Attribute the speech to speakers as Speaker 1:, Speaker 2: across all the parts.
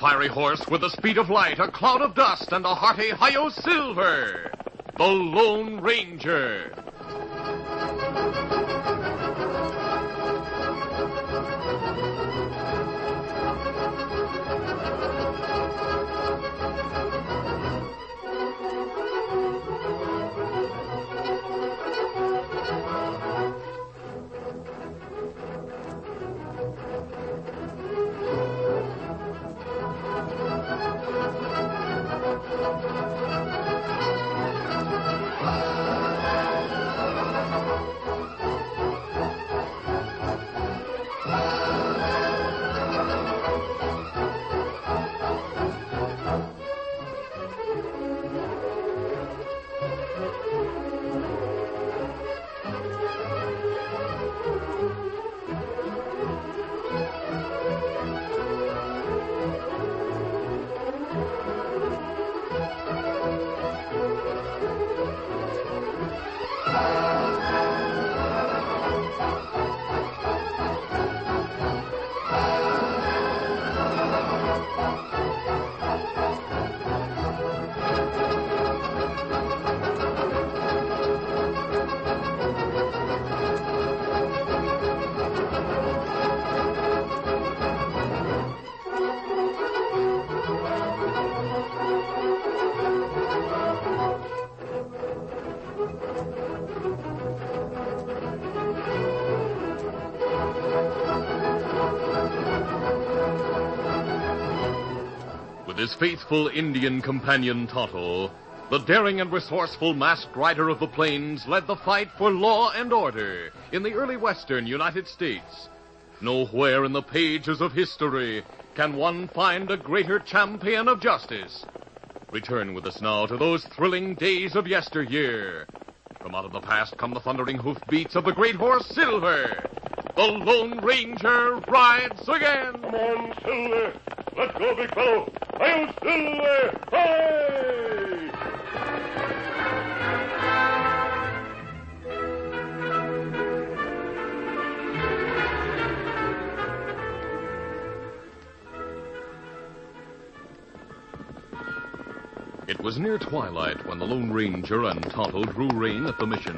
Speaker 1: fiery horse with the speed of light, a cloud of dust, and a hearty hi-yo silver. The Lone Ranger. His faithful Indian companion Tonto, the daring and resourceful masked rider of the plains, led the fight for law and order in the early western United States. Nowhere in the pages of history can one find a greater champion of justice. Return with us now to those thrilling days of yesteryear. From out of the past come the thundering hoofbeats of the great horse Silver. The Lone Ranger rides again.
Speaker 2: Come on, Silver. Let's go, big fellow. Hi-yo, Silver! Hi!
Speaker 1: It was near twilight when the Lone Ranger and Tonto drew rein at the mission.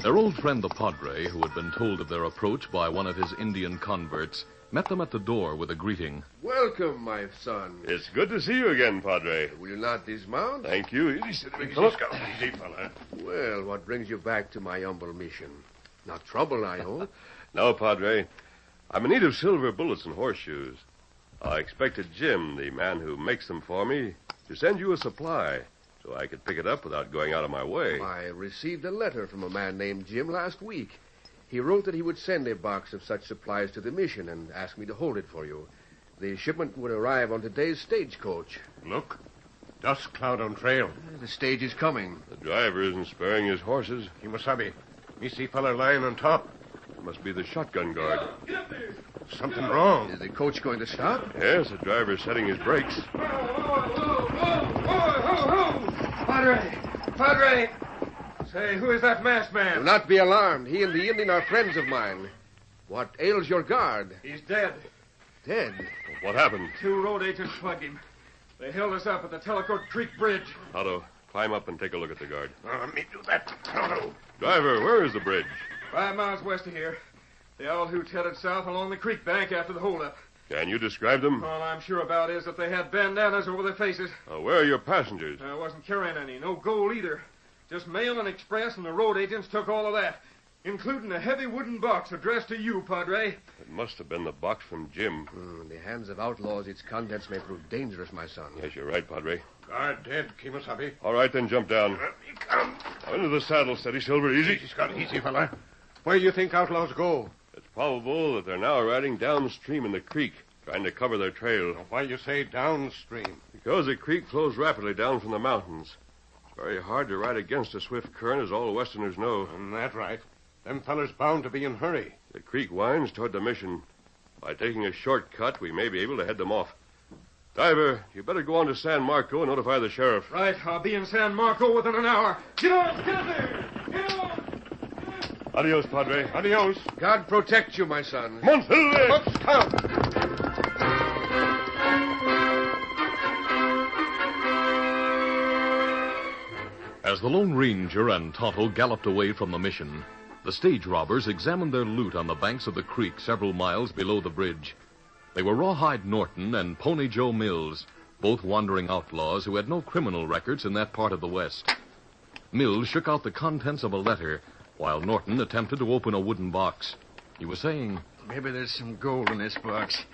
Speaker 1: Their old friend, the Padre, who had been told of their approach by one of his Indian converts, met them at the door with a greeting.
Speaker 3: Welcome, my son.
Speaker 2: It's good to see you again, Padre.
Speaker 3: Will you not dismount?
Speaker 2: Thank you. Easy, big fellow. Easy, fella.
Speaker 3: Well, what brings you back to my humble mission? Not trouble, I hope.
Speaker 2: No, Padre. I'm in need of silver bullets and horseshoes. I expected Jim, the man who makes them for me, to send you a supply so I could pick it up without going out of my way.
Speaker 3: I received a letter from a man named Jim last week. He wrote that he would send a box of such supplies to the mission and asked me to hold it for you. The shipment would arrive on today's stagecoach.
Speaker 4: Look. Dust cloud on trail.
Speaker 3: The stage is coming.
Speaker 2: The driver isn't sparing his horses.
Speaker 4: Kimasabi. Me see feller lying on top.
Speaker 2: It must be the shotgun guard.
Speaker 4: Get up there. Something wrong.
Speaker 3: Is the coach going to stop?
Speaker 2: Yes, the driver's setting his brakes.
Speaker 5: Padre! Say, who is that masked man?
Speaker 3: Do not be alarmed. He and the Indian are friends of mine. What ails your guard?
Speaker 5: He's dead.
Speaker 3: Dead?
Speaker 2: What happened?
Speaker 5: 2 road agents plugged him. They held us up at the Tellicote Creek Bridge.
Speaker 2: Tonto, climb up and take a look at the guard.
Speaker 4: Let me do that, Tonto.
Speaker 2: Driver, where is the bridge?
Speaker 5: 5 miles west of here. The owl hoots headed south along the creek bank after the holdup.
Speaker 2: Can you describe them?
Speaker 5: All I'm sure about is that they had bandanas over their faces.
Speaker 2: Where are your passengers?
Speaker 5: I wasn't carrying any. No gold either. Just mail and express, and the road agents took all of that, including a heavy wooden box addressed to you, Padre.
Speaker 2: It must have been the box from Jim.
Speaker 3: In the hands of outlaws, its contents may prove dangerous, my son.
Speaker 2: Yes, you're right, Padre.
Speaker 4: Guard dead, Kimasabi.
Speaker 2: All right, then jump down.
Speaker 4: Let me come.
Speaker 2: Now into the saddle, steady, Silver, easy.
Speaker 4: He's got easy, fella. Where do you think outlaws go?
Speaker 2: It's probable that they're now riding downstream in the creek, trying to cover their trail.
Speaker 4: Why you say downstream?
Speaker 2: Because the creek flows rapidly down from the mountains. It's very hard to ride against a swift current, as all Westerners know.
Speaker 4: Isn't that right? Them fellers bound to be in hurry.
Speaker 2: The creek winds toward the mission. By taking a shortcut, we may be able to head them off. Driver, you better go on to San Marco and notify the sheriff.
Speaker 5: Right, I'll be in San Marco within an hour. Get on, get up there! Get on!
Speaker 2: Adios, Padre.
Speaker 4: Adios.
Speaker 3: God protect you, my son.
Speaker 2: Come on, Silver!
Speaker 4: Stop.
Speaker 1: As the Lone Ranger and Tonto galloped away from the mission, the stage robbers examined their loot on the banks of the creek several miles below the bridge. They were Rawhide Norton and Pony Joe Mills, both wandering outlaws who had no criminal records in that part of the West. Mills shook out the contents of a letter, while Norton attempted to open a wooden box. He was saying,
Speaker 6: Maybe there's some gold in this box.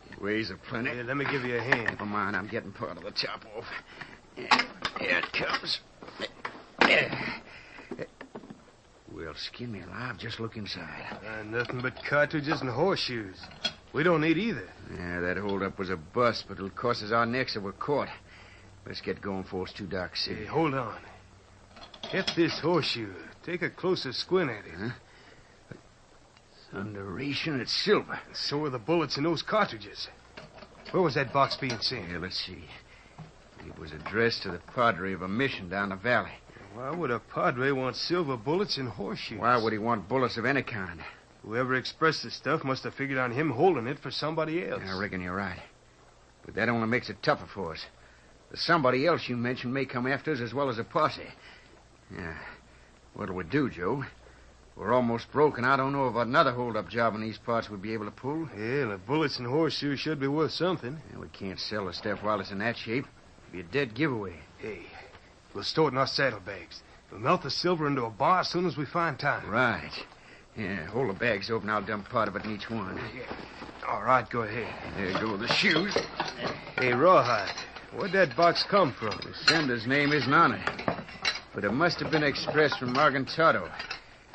Speaker 6: It weighs a plenty.
Speaker 7: Here, let me give you a hand.
Speaker 6: Never mind, I'm getting part of the top off. Here it comes. Well, skin me alive, just look inside.
Speaker 7: Nothing but cartridges and horseshoes. We don't need either.
Speaker 6: Yeah, that holdup was a bust, but it'll cost us our necks if we're caught. Let's get going before it's too dark to see.
Speaker 7: Hey, hold on. Heft this horseshoe. Take a closer squint at it.
Speaker 6: Huh? Thunderation, it's silver.
Speaker 7: So are the bullets in those cartridges. Where was that box being sent?
Speaker 6: Here, let's see. It was addressed to the padre of a mission down the valley.
Speaker 7: Why would a padre want silver bullets and horseshoes?
Speaker 6: Why would he want bullets of any kind?
Speaker 7: Whoever expressed the stuff must have figured on him holding it for somebody else.
Speaker 6: I reckon you're right. But that only makes it tougher for us. The somebody else you mentioned may come after us as well as a posse. Yeah. What'll we do, Joe? We're almost broke, and I don't know if another hold-up job in these parts would be able to pull.
Speaker 7: Yeah, the bullets and horseshoes should be worth something.
Speaker 6: Yeah, we can't sell the stuff while it's in that shape. It'd be a dead giveaway.
Speaker 7: Hey, we'll store it in our saddlebags. We'll melt the silver into a bar as soon as we find time.
Speaker 6: Right. Yeah, hold the bags open. I'll dump part of it in each one.
Speaker 7: Yeah. All right, go ahead.
Speaker 6: There go the shoes.
Speaker 7: Hey, Rawhide, where'd that box come from?
Speaker 6: The sender's name isn't on it. But it must have been expressed from Tonto.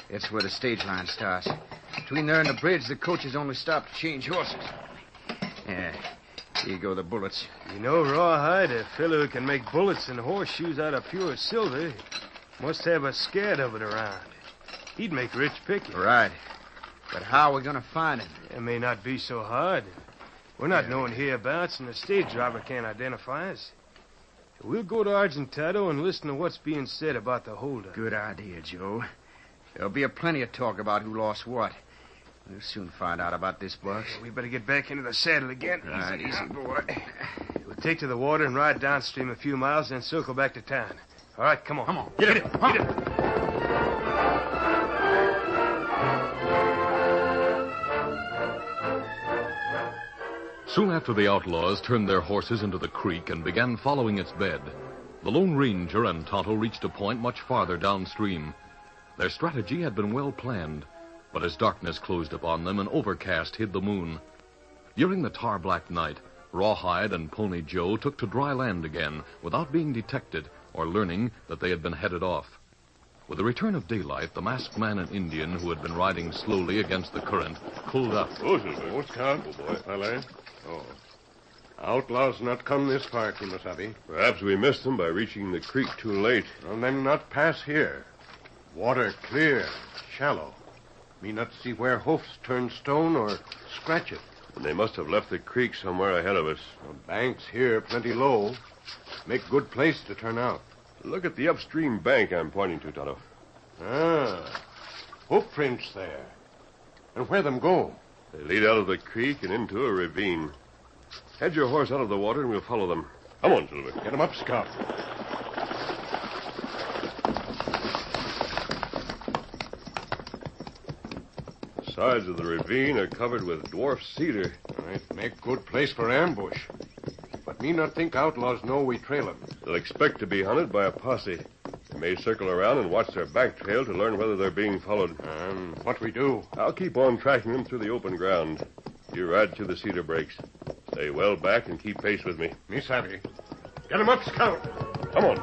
Speaker 6: That's where the stage line starts. Between there and the bridge, the coaches only stop to change horses. Yeah, here go the bullets.
Speaker 7: You know, Rawhide, a fellow who can make bullets and horseshoes out of pure silver must have a scad of it around. He'd make rich picking.
Speaker 6: Right. But how are we going to find him?
Speaker 7: It may not be so hard. We're not known hereabouts, and the stage driver can't identify us. We'll go to Argentado and listen to what's being said about the holdup.
Speaker 6: Good idea, Joe. There'll be plenty of talk about who lost what. We'll soon find out about this box.
Speaker 7: We better get back into the saddle again.
Speaker 6: Right, easy, boy.
Speaker 7: We'll take to the water and ride downstream a few miles, then circle back to town. All right, come on.
Speaker 6: Come on. Get it. Get it.
Speaker 1: Soon after the outlaws turned their horses into the creek and began following its bed, the Lone Ranger and Tonto reached a point much farther downstream. Their strategy had been well planned, but as darkness closed upon them, an overcast hid the moon. During the tar-black night, Rawhide and Pony Joe took to dry land again without being detected or learning that they had been headed off. With the return of daylight, the masked man and Indian who had been riding slowly against the current pulled up.
Speaker 4: Oh, Silver. What's count? Oh, boy. Fella. Oh. Outlaws not come this far, Kimasabi.
Speaker 2: Perhaps we missed them by reaching the creek too late.
Speaker 4: Well, then not pass here. Water clear, shallow. Me not see where hoofs turn stone or scratch it.
Speaker 2: And they must have left the creek somewhere ahead of us.
Speaker 4: The banks here plenty low. Make good place to turn out.
Speaker 2: Look at the upstream bank I'm pointing to, Tonto.
Speaker 4: Ah, hoof prints there. And where them go?
Speaker 2: They lead out of the creek and into a ravine. Head your horse out of the water and we'll follow them. Come on, Silver.
Speaker 4: Get 'em up, Scout.
Speaker 2: The sides of the ravine are covered with dwarf cedar.
Speaker 4: Right, make good place for ambush. But me not think outlaws know we trail 'em.
Speaker 2: They'll expect to be hunted by a posse. They may circle around and watch their back trail to learn whether they're being followed.
Speaker 4: What we do?
Speaker 2: I'll keep on tracking them through the open ground. You ride through the cedar breaks. Stay well back and keep pace with me.
Speaker 4: Me savvy. Get 'em up, Scout.
Speaker 2: Come on.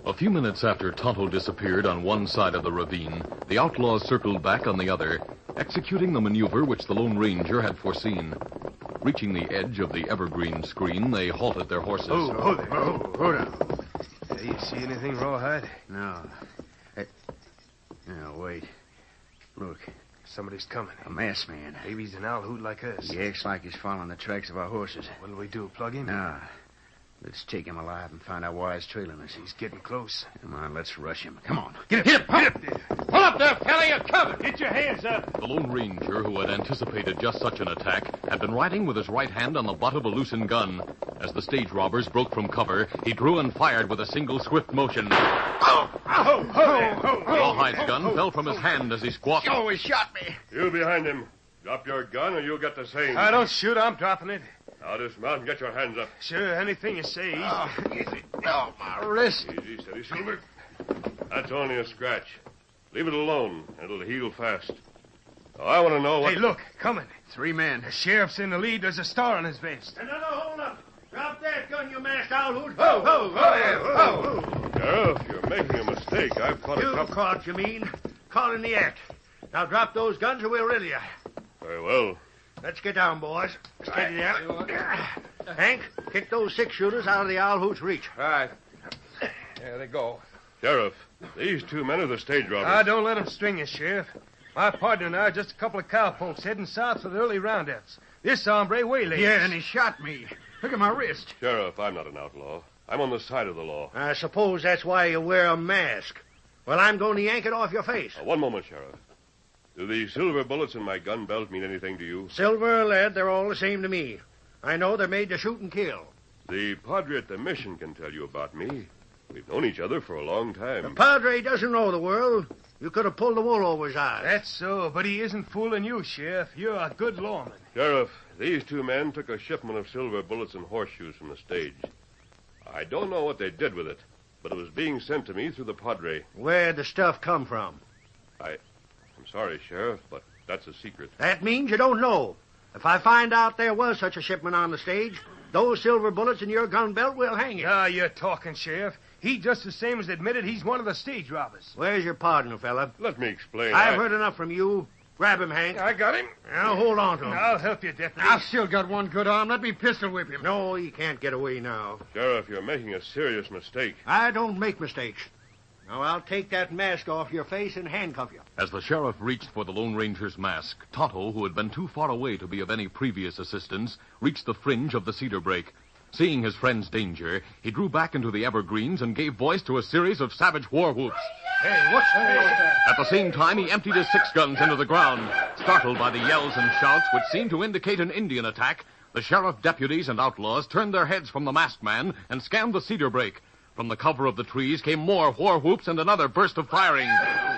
Speaker 1: A few minutes after Tonto disappeared on one side of the ravine, the outlaws circled back on the other, executing the maneuver which the Lone Ranger had foreseen. Reaching the edge of the evergreen screen, they halted their horses.
Speaker 7: Oh, there. Hold on. You see anything, Rawhide?
Speaker 6: No. No, wait. Look,
Speaker 7: Somebody's coming.
Speaker 6: a masked man.
Speaker 7: Maybe he's an owl hoot like us.
Speaker 6: He acts like he's following the tracks of our horses.
Speaker 7: What'll we do, plug him?
Speaker 6: Nah. Let's take him alive and find out why he's trailing us.
Speaker 7: He's getting close.
Speaker 6: Come on, let's rush him. Come on.
Speaker 7: Get him! Get him!
Speaker 4: Pull up there, fella. You're covered.
Speaker 7: Get your hands up!
Speaker 1: The Lone Ranger, who had anticipated just such an attack, had been riding with his right hand on the butt of a loosened gun. As the stage robbers broke from cover, he drew and fired with a single swift motion. Rawhide's gun fell from his hand as he squawked.
Speaker 6: Oh, he shot me.
Speaker 2: You behind him. Drop your gun or you'll get the same.
Speaker 7: Don't shoot. I'm dropping it.
Speaker 2: Now dismount and get your hands up.
Speaker 7: Sure, anything you say.
Speaker 6: Easy. Oh, my wrist.
Speaker 2: Easy, steady, Silver. That's only a scratch. Leave it alone. It'll heal fast. Now, I want to know what...
Speaker 7: Hey, look, coming.
Speaker 6: 3 men.
Speaker 7: The sheriff's in the lead. There's a star on his vest.
Speaker 8: No, hold up. Drop that gun, you masked outlaw.
Speaker 2: Sheriff, you're making a mistake. I've caught a
Speaker 8: You
Speaker 2: couple...
Speaker 8: caught, you mean? Caught in the act. Now drop those guns or we'll riddle you.
Speaker 2: Very well.
Speaker 8: Let's get down, boys. Steady there. Hank, kick those 6-shooters out of the owl hoot's reach.
Speaker 5: All right. There they go.
Speaker 2: Sheriff, these 2 men are the stage robbers.
Speaker 7: Don't let him string you, Sheriff. My partner and I are just a couple of cowpokes heading south for the early roundouts. This hombre waylaid.
Speaker 6: Yeah, and he shot me. Look at my wrist.
Speaker 2: Sheriff, I'm not an outlaw. I'm on the side of the law.
Speaker 8: I suppose that's why you wear a mask. Well, I'm going to yank it off your face.
Speaker 2: One moment, Sheriff. Do the silver bullets in my gun belt mean anything to you?
Speaker 8: Silver or lead, they're all the same to me. I know they're made to shoot and kill.
Speaker 2: The padre at the mission can tell you about me. We've known each other for a long time.
Speaker 8: The padre doesn't know the world. You could have pulled the wool over his eyes.
Speaker 7: That's so, but he isn't fooling you, Sheriff. You're a good lawman.
Speaker 2: Sheriff, these 2 men took a shipment of silver bullets and horseshoes from the stage. I don't know what they did with it, but it was being sent to me through the padre.
Speaker 8: Where'd the stuff come from?
Speaker 2: I'm sorry, Sheriff, but that's a secret.
Speaker 8: That means you don't know. If I find out there was such a shipment on the stage, those silver bullets in your gun belt will hang you.
Speaker 7: You're talking, Sheriff. He just the same as admitted he's one of the stage robbers.
Speaker 8: Where's your partner, fella?
Speaker 2: Let me explain.
Speaker 8: I've heard enough from you. Grab him, Hank.
Speaker 7: I got him.
Speaker 8: Now, hold on to him.
Speaker 7: I'll help you, Deputy.
Speaker 6: I've still got one good arm. Let me pistol whip him.
Speaker 8: No, he can't get away now.
Speaker 2: Sheriff, you're making a serious mistake.
Speaker 8: I don't make mistakes. Now, I'll take that mask off your face and handcuff you.
Speaker 1: As the sheriff reached for the Lone Ranger's mask, Tonto, who had been too far away to be of any previous assistance, reached the fringe of the cedar brake. Seeing his friend's danger, he drew back into the evergreens and gave voice to a series of savage war whoops.
Speaker 7: Hey, what's that?
Speaker 1: At the same time, he emptied his 6 guns into the ground. Startled by the yells and shouts which seemed to indicate an Indian attack, the sheriff, deputies, and outlaws turned their heads from the masked man and scanned the cedar brake. From the cover of the trees came more war whoops and another burst of firing.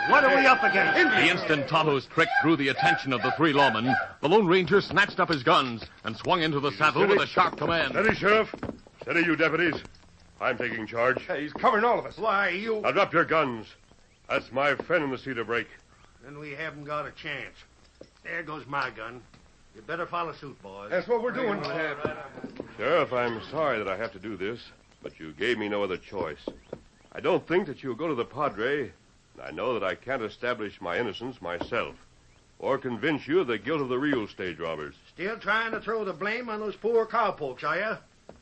Speaker 8: What are we up against?
Speaker 1: The instant Tonto's trick drew the attention of the 3 lawmen, the Lone Ranger snatched up his guns and swung into the saddle with a sharp command.
Speaker 2: Steady, Sheriff. Steady, you deputies. I'm taking charge.
Speaker 5: Hey, he's covering all of us.
Speaker 8: Why, you...
Speaker 2: Now drop your guns. That's my friend in the cedar brake.
Speaker 8: Then we haven't got a chance. There goes my gun. You better follow suit, boys.
Speaker 5: That's what we're doing.
Speaker 2: Sheriff, I'm sorry that I have to do this, but you gave me no other choice. I don't think that you'll go to the padre, and I know that I can't establish my innocence myself, or convince you of the guilt of the real stage robbers.
Speaker 8: Still trying to throw the blame on those poor cowpokes, are you?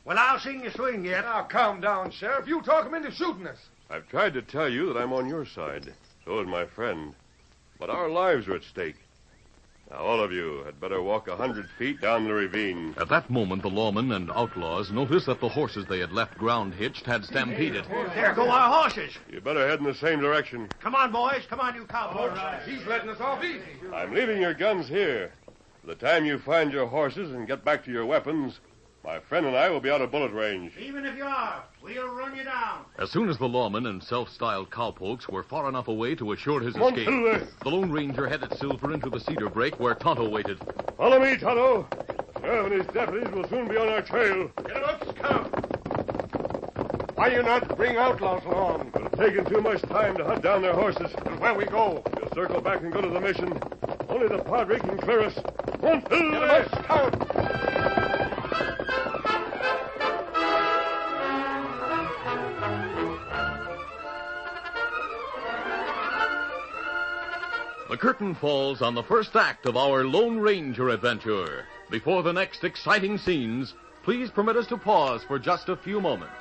Speaker 8: Well, I'll sing you swing yet.
Speaker 5: Now, calm down, Sheriff. You talk him into shooting us.
Speaker 2: I've tried to tell you that I'm on your side. So is my friend. But our lives are at stake. Now, all of you had better walk 100 feet down the ravine.
Speaker 1: At that moment, the lawmen and outlaws noticed that the horses they had left ground hitched had stampeded.
Speaker 8: There go our horses.
Speaker 2: You better head in the same direction.
Speaker 8: Come on, boys. Come on, you cowpokes.
Speaker 5: He's letting us off easy.
Speaker 2: I'm leaving your guns here. By the time you find your horses and get back to your weapons, my friend and I will be out of bullet range.
Speaker 8: Even if you are, we'll run you down.
Speaker 1: As soon as the lawmen and self-styled cowpokes were far enough away to assure his
Speaker 2: Come on,
Speaker 1: escape,
Speaker 2: Silver.
Speaker 1: the Lone Ranger headed Silver into the cedar brake where Tonto waited.
Speaker 2: Follow me, Tonto. The sheriff and his deputies will soon be on our trail.
Speaker 4: Get him up, Scout. Why you not bring outlaws along?
Speaker 2: It's taken too much time to hunt down their horses.
Speaker 4: And where we go?
Speaker 2: We'll circle back and go to the mission. Only the padre can clear us. Come on,
Speaker 4: Get him
Speaker 2: Silver.
Speaker 4: up, Scout.
Speaker 1: The curtain falls on the first act of our Lone Ranger adventure. Before the next exciting scenes, please permit us to pause for just a few moments.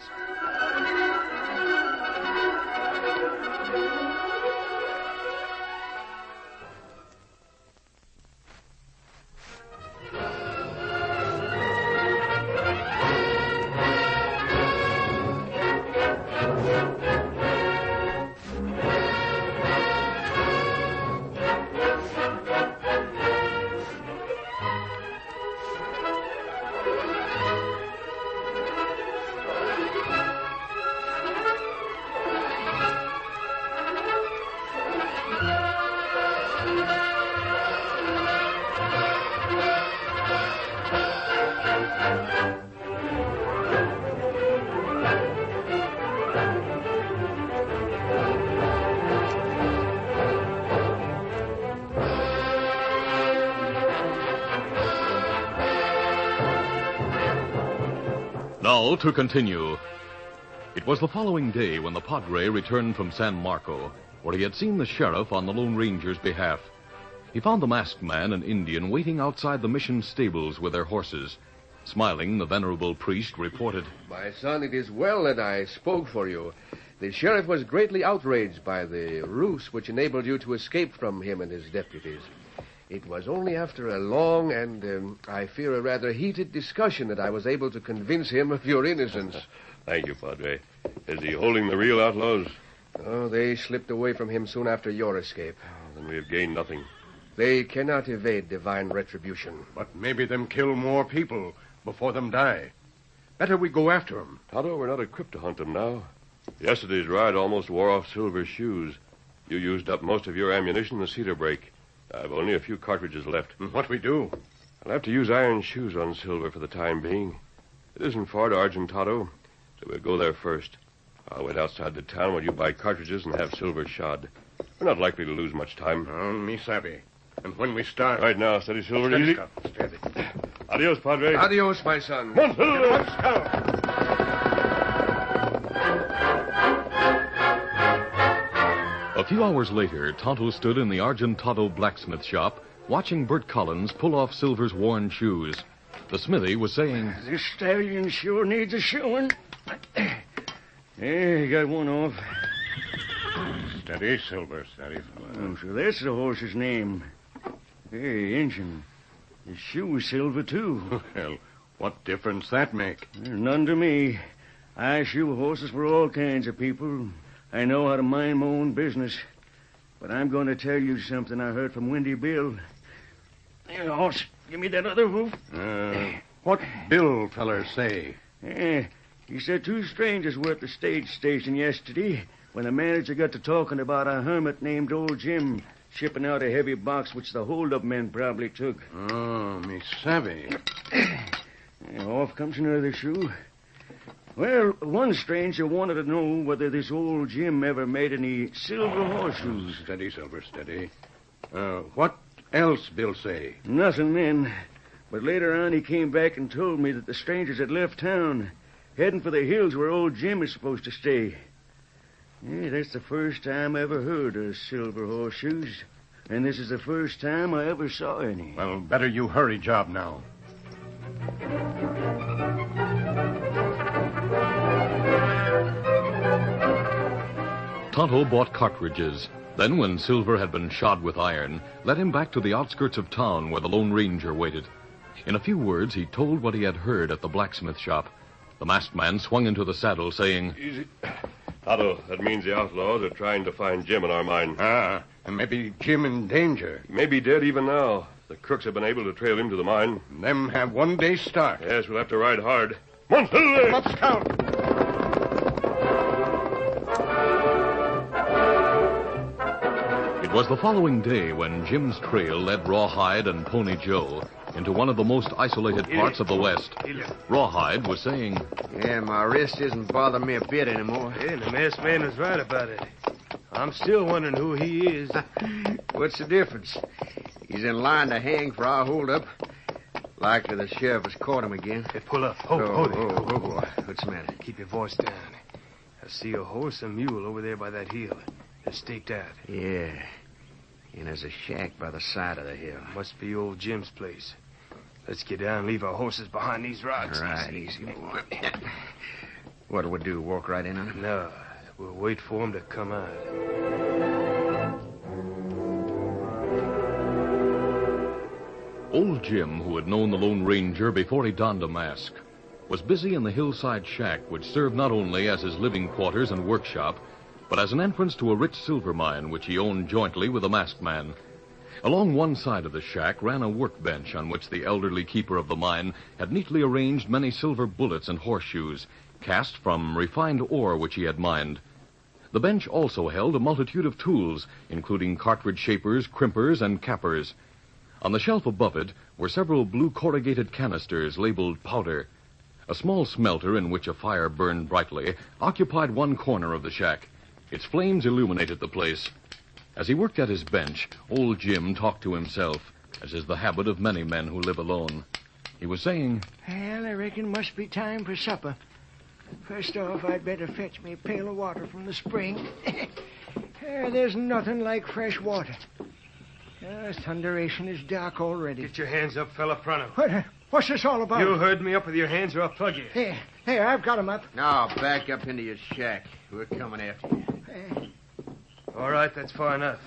Speaker 1: Tonto to continue. It was the following day when the Padre returned from San Marco, where he had seen the sheriff on the Lone Ranger's behalf. He found the masked man and Indian waiting outside the mission stables with their horses. Smiling, the venerable priest reported,
Speaker 3: My son, it is well that I spoke for you. The sheriff was greatly outraged by the ruse which enabled you to escape from him and his deputies. It was only after a long and, I fear, a rather heated discussion that I was able to convince him of your innocence.
Speaker 2: Thank you, Padre. Is he holding the real outlaws?
Speaker 3: Oh, they slipped away from him soon after your escape.
Speaker 2: Then we have gained nothing.
Speaker 3: They cannot evade divine retribution.
Speaker 4: But maybe them kill more people before them die. Better we go after them.
Speaker 2: Tonto, we're not equipped to hunt them now. Yesterday's ride almost wore off Silver's shoes. You used up most of your ammunition in the cedar break. I've only a few cartridges left.
Speaker 4: What we do?
Speaker 2: I'll have to use iron shoes on Silver for the time being. It isn't far to Tonto, so we'll go there first. I'll wait outside the town while you buy cartridges and have Silver shod. We're not likely to lose much time.
Speaker 4: Oh, me savvy. And when we start...
Speaker 2: Right now, steady, Silver.
Speaker 4: Steady,
Speaker 2: Easy.
Speaker 4: Scout. Steady.
Speaker 2: Adios, Padre.
Speaker 3: Adios, my son.
Speaker 2: Come on, Silver.
Speaker 4: Come on, Scout.
Speaker 1: A few hours later, Tonto stood in the Tonto blacksmith shop, watching Bert Collins pull off Silver's worn shoes. The smithy was saying,
Speaker 8: This stallion sure needs a shoeing. Hey, got one off.
Speaker 4: Steady, Silver. Steady, fella.
Speaker 8: So that's the horse's name. Hey, Injun. His shoe was silver, too.
Speaker 4: Well, what difference that make?
Speaker 8: None to me. I shoe horses for all kinds of people. I know how to mind my own business. But I'm going to tell you something I heard from Windy Bill. Here, horse, give me that other hoof.
Speaker 4: What Bill feller say?
Speaker 8: He said two strangers were at the stage station yesterday when the manager got to talking about a hermit named Old Jim shipping out a heavy box which the hold-up men probably took.
Speaker 4: Oh, me savvy.
Speaker 8: Off comes another shoe. Well, one stranger wanted to know whether this Old Jim ever made any silver horseshoes.
Speaker 4: Steady, Silver, steady. What else Bill say?
Speaker 8: Nothing then. But later on, he came back and told me that the strangers had left town, heading for the hills where Old Jim is supposed to stay. That's the first time I ever heard of silver horseshoes. And this is the first time I ever saw any.
Speaker 4: Well, better you hurry job now.
Speaker 1: Tonto bought cartridges. Then, when Silver had been shod with iron, led him back to the outskirts of town where the Lone Ranger waited. In a few words, he told what he had heard at the blacksmith shop. The masked man swung into the saddle, saying,
Speaker 2: Easy. Tonto, that means the outlaws are trying to find Jim in our mine.
Speaker 4: And maybe Jim in danger.
Speaker 2: He may be dead even now. The crooks have been able to trail him to the mine.
Speaker 4: Them have 1 day start.
Speaker 2: Yes, we'll have to ride hard. Come on, Silver!
Speaker 4: Let's scout.
Speaker 1: It was the following day when Jim's trail led Rawhide and Pony Joe into one of the most isolated parts of the West. Rawhide was saying,
Speaker 6: Yeah, my wrist isn't bothering me a bit anymore.
Speaker 7: Yeah, the masked man was right about it. I'm still wondering who he is.
Speaker 6: What's the difference? He's in line to hang for our holdup. Likely the sheriff has caught him again.
Speaker 7: Hey, pull up. Hold it.
Speaker 6: What's the matter?
Speaker 7: Keep your voice down. I see a horse and mule over there by that hill. They're staked out.
Speaker 6: Yeah. And there's a shack by the side of the hill.
Speaker 7: Must be old Jim's place. Let's get down and leave our horses behind these rocks.
Speaker 6: Right, easy boy. What'll we do, walk right in on him?
Speaker 7: No, we'll wait for him to come out.
Speaker 1: Old Jim, who had known the Lone Ranger before he donned a mask, was busy in the hillside shack which served not only as his living quarters and workshop, but as an entrance to a rich silver mine which he owned jointly with a masked man. Along one side of the shack ran a workbench on which the elderly keeper of the mine had neatly arranged many silver bullets and horseshoes, cast from refined ore which he had mined. The bench also held a multitude of tools, including cartridge shapers, crimpers, and cappers. On the shelf above it were several blue corrugated canisters labeled powder. A small smelter in which a fire burned brightly occupied one corner of the shack. Its flames illuminated the place. As he worked at his bench, old Jim talked to himself, as is the habit of many men who live alone. He was saying,
Speaker 8: Well, I reckon it must be time for supper.
Speaker 9: First off, I'd better fetch me a pail of water from the spring. There's nothing like fresh water. Thunderation is dark already.
Speaker 7: Get your hands up, fella, pronto.
Speaker 9: What's this all about?
Speaker 7: You heard me up with your hands or I'll plug you.
Speaker 9: Here, I've got 'em up.
Speaker 6: Now, back up into your shack. We're coming after you.
Speaker 7: All right, that's far enough.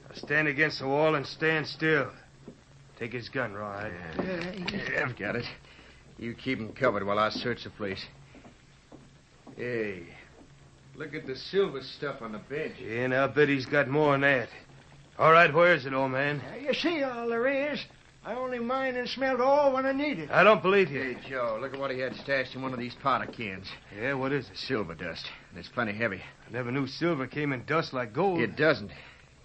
Speaker 7: Now stand against the wall and stand still. Take his gun, Rawhide.
Speaker 6: Yeah, I've got it. You keep him covered while I search the place. Hey, look at the silver stuff on the bench.
Speaker 7: Yeah, and I'll bet he's got more than that. All right, where is it, old man?
Speaker 9: You see all there is. I only mined and smelled all when I need it.
Speaker 7: I don't believe you.
Speaker 6: Hey, Joe, look at what he had stashed in one of these powder cans.
Speaker 7: Yeah, what is it?
Speaker 6: Silver dust, and it's plenty heavy.
Speaker 7: I never knew silver came in dust like gold.
Speaker 6: It doesn't.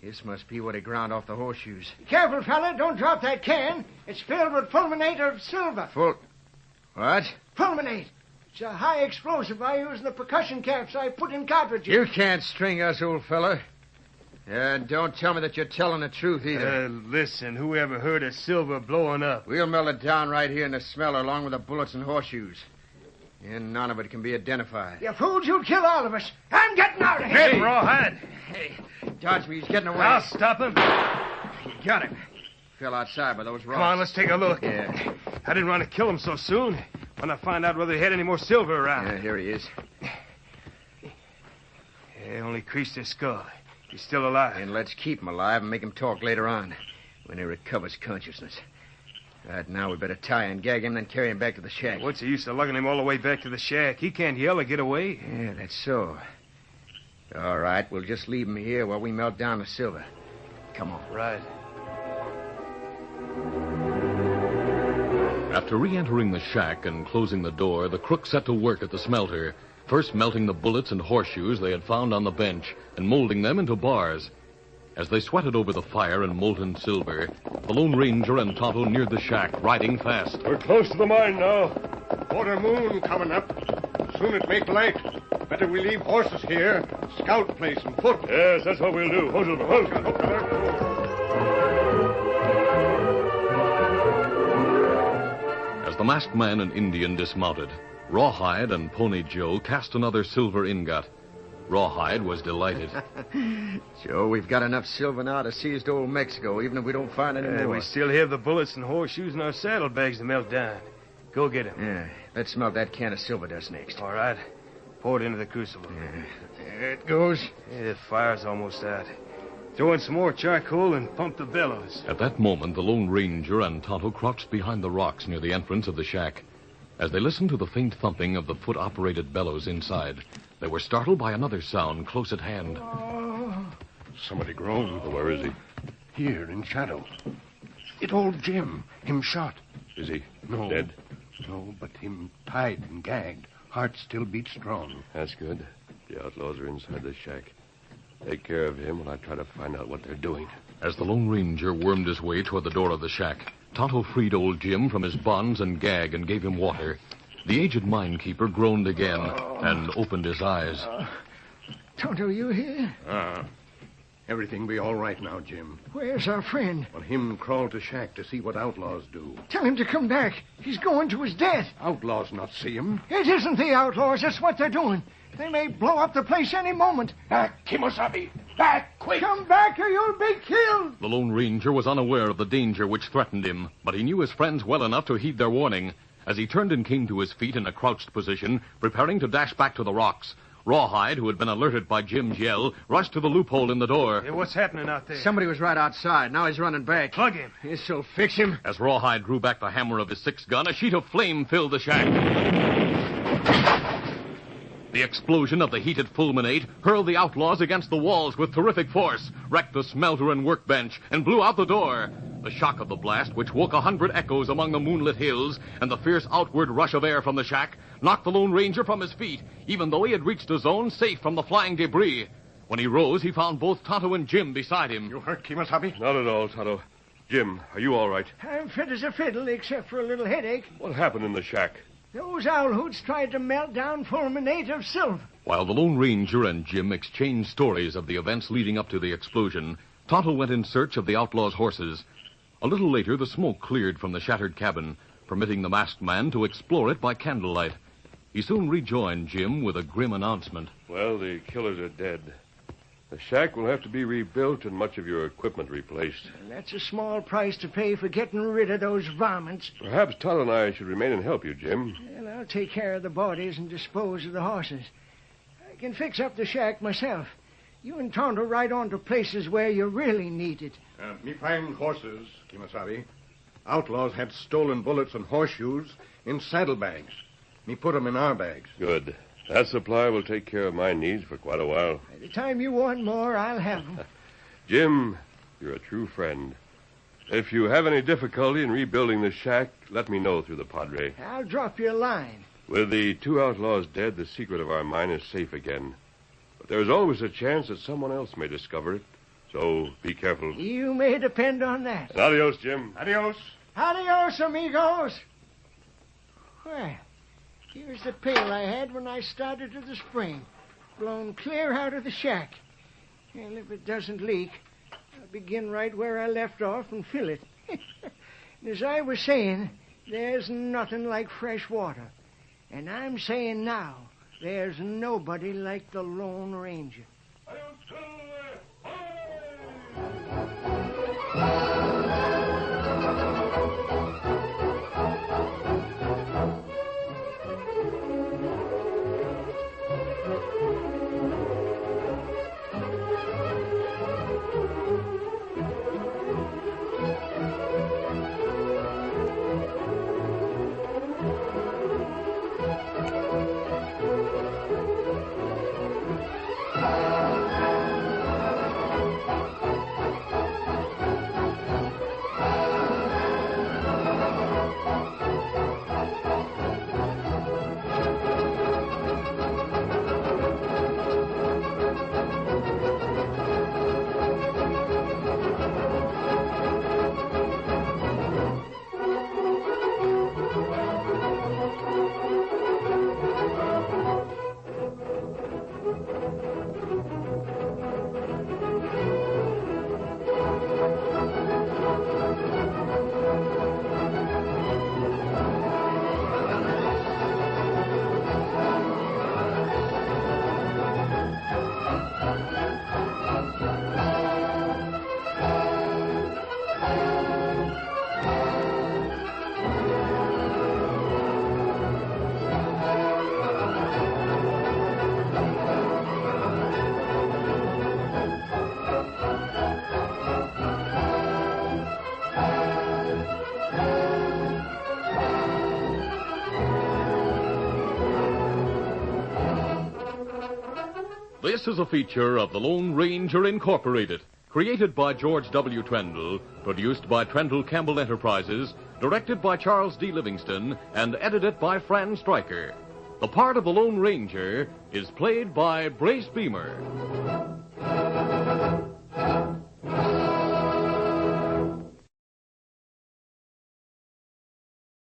Speaker 6: This must be what he ground off the horseshoes.
Speaker 9: Careful, fella. Don't drop that can. It's filled with fulminate of silver.
Speaker 6: What?
Speaker 9: Fulminate. It's a high explosive I use in the percussion caps I put in cartridges.
Speaker 6: You can't string us, old fella. And don't tell me that you're telling the truth either.
Speaker 7: Listen, who ever heard of silver blowing up?
Speaker 6: We'll melt it down right here in the smelter along with the bullets and horseshoes. And none of it can be identified.
Speaker 9: You fools, you'll kill all of us. I'm getting out of here.
Speaker 7: Hey, Rawhide.
Speaker 6: Hey, dodge me. He's getting away.
Speaker 7: I'll stop him.
Speaker 6: You got him. Fell outside by those rocks.
Speaker 7: Come on, let's take a look.
Speaker 6: Yeah.
Speaker 7: I didn't want to kill him so soon. When I find out whether he had any more silver around.
Speaker 6: Yeah, here he is.
Speaker 7: Yeah, only creased his skull. He's still alive.
Speaker 6: And let's keep him alive and make him talk later on, when he recovers consciousness. Right now, we better tie and gag him, then carry him back to the shack.
Speaker 7: What's the use of lugging him all the way back to the shack? He can't yell or get away.
Speaker 6: Yeah, that's so. All right, we'll just leave him here while we melt down the silver. Come on.
Speaker 7: Right.
Speaker 1: After re-entering the shack and closing the door, the crooks set to work at the smelter, first melting the bullets and horseshoes they had found on the bench and molding them into bars. As they sweated over the fire and molten silver, the Lone Ranger and Tonto neared the shack, riding fast.
Speaker 2: We're close to the mine now.
Speaker 4: Quarter moon coming up. Soon it make light. Better we leave horses here. Scout place and foot.
Speaker 2: Yes, that's what we'll do.
Speaker 1: As the masked man and Indian dismounted, Rawhide and Pony Joe cast another silver ingot. Rawhide was delighted.
Speaker 6: Joe, we've got enough silver now to seize to old Mexico, even if we don't find any more.
Speaker 7: We still have the bullets and horseshoes in our saddlebags to melt down. Go get them.
Speaker 6: Yeah, let's melt that can of silver dust next.
Speaker 7: All right. Pour it into the crucible.
Speaker 6: Yeah, there it goes.
Speaker 7: Yeah, the fire's almost out. Throw in some more charcoal and pump the bellows.
Speaker 1: At that moment, the Lone Ranger and Tonto crouched behind the rocks near the entrance of the shack. As they listened to the faint thumping of the foot-operated bellows inside, they were startled by another sound close at hand.
Speaker 4: Somebody groaned.
Speaker 2: Where is he?
Speaker 4: Here in shadow. It old Jim. Him shot.
Speaker 2: Is he
Speaker 4: No.
Speaker 2: dead?
Speaker 4: No, but him tied and gagged. Heart still beats strong.
Speaker 2: That's good. The outlaws are inside the shack. Take care of him when I try to find out what they're doing.
Speaker 1: As the Lone Ranger wormed his way toward the door of the shack, Tonto freed old Jim from his bonds and gag and gave him water. The aged minekeeper groaned again and opened his eyes.
Speaker 9: Tonto, you here?
Speaker 4: Everything be all right now, Jim.
Speaker 9: Where's our friend?
Speaker 4: Well, him crawled to shack to see what outlaws do.
Speaker 9: Tell him to come back. He's going to his death.
Speaker 4: Outlaws not see him.
Speaker 9: It isn't the outlaws. That's what they're doing. They may blow up the place any moment.
Speaker 4: Back, Kimosabe! Back, quick!
Speaker 9: Come back or you'll be killed.
Speaker 1: The Lone Ranger was unaware of the danger which threatened him, but he knew his friends well enough to heed their warning. As he turned and came to his feet in a crouched position, preparing to dash back to the rocks, Rawhide, who had been alerted by Jim's yell, rushed to the loophole in the door.
Speaker 7: Hey, what's happening out there?
Speaker 6: Somebody was right outside. Now he's running back.
Speaker 7: Plug him.
Speaker 6: This'll fix him.
Speaker 1: As Rawhide drew back the hammer of his sixth gun, a sheet of flame filled the shack. The explosion of the heated fulminate hurled the outlaws against the walls with terrific force, wrecked the smelter and workbench, and blew out the door. The shock of the blast, which woke 100 echoes among the moonlit hills, and the fierce outward rush of air from the shack, knocked the Lone Ranger from his feet, even though he had reached a zone safe from the flying debris. When he rose, he found both Tonto and Jim beside him.
Speaker 4: You hurt, Kimosabe?
Speaker 2: Not at all, Tonto. Jim, are you all right?
Speaker 9: I'm fit as a fiddle, except for a little headache.
Speaker 2: What happened in the shack?
Speaker 9: Those owl hoots tried to melt down fulminate of silver.
Speaker 1: While the Lone Ranger and Jim exchanged stories of the events leading up to the explosion, Tonto went in search of the outlaws' horses. A little later, the smoke cleared from the shattered cabin, permitting the masked man to explore it by candlelight. He soon rejoined Jim with a grim announcement.
Speaker 2: Well, the killers are dead. The shack will have to be rebuilt and much of your equipment replaced.
Speaker 9: And that's a small price to pay for getting rid of those varmints.
Speaker 2: Perhaps Todd and I should remain and help you, Jim.
Speaker 9: Well, I'll take care of the bodies and dispose of the horses. I can fix up the shack myself. You and Tonto ride on to places where you really need it.
Speaker 4: Me find horses, Kimasabi. Outlaws had stolen bullets and horseshoes in saddlebags. Me put 'em in our bags.
Speaker 2: Good. That supply will take care of my needs for quite a while.
Speaker 9: By the time you want more, I'll have them.
Speaker 2: Jim, you're a true friend. If you have any difficulty in rebuilding the shack, let me know through the Padre.
Speaker 9: I'll drop you a line.
Speaker 2: With the 2 outlaws dead, the secret of our mine is safe again. But there's always a chance that someone else may discover it. So be careful.
Speaker 9: You may depend on that.
Speaker 2: And adios, Jim.
Speaker 4: Adios.
Speaker 9: Adios, amigos. Well, here's the pail I had when I started to the spring. Blown clear out of the shack. And if it doesn't leak, I'll begin right where I left off and fill it. And as I was saying, there's nothing like fresh water. And I'm saying now, there's nobody like the Lone Ranger.
Speaker 1: This is a feature of the Lone Ranger Incorporated, created by George W. Trendle, produced by Trendle Campbell Enterprises, directed by Charles D. Livingston, and edited by Fran Striker. The part of the Lone Ranger is played by Brace Beemer.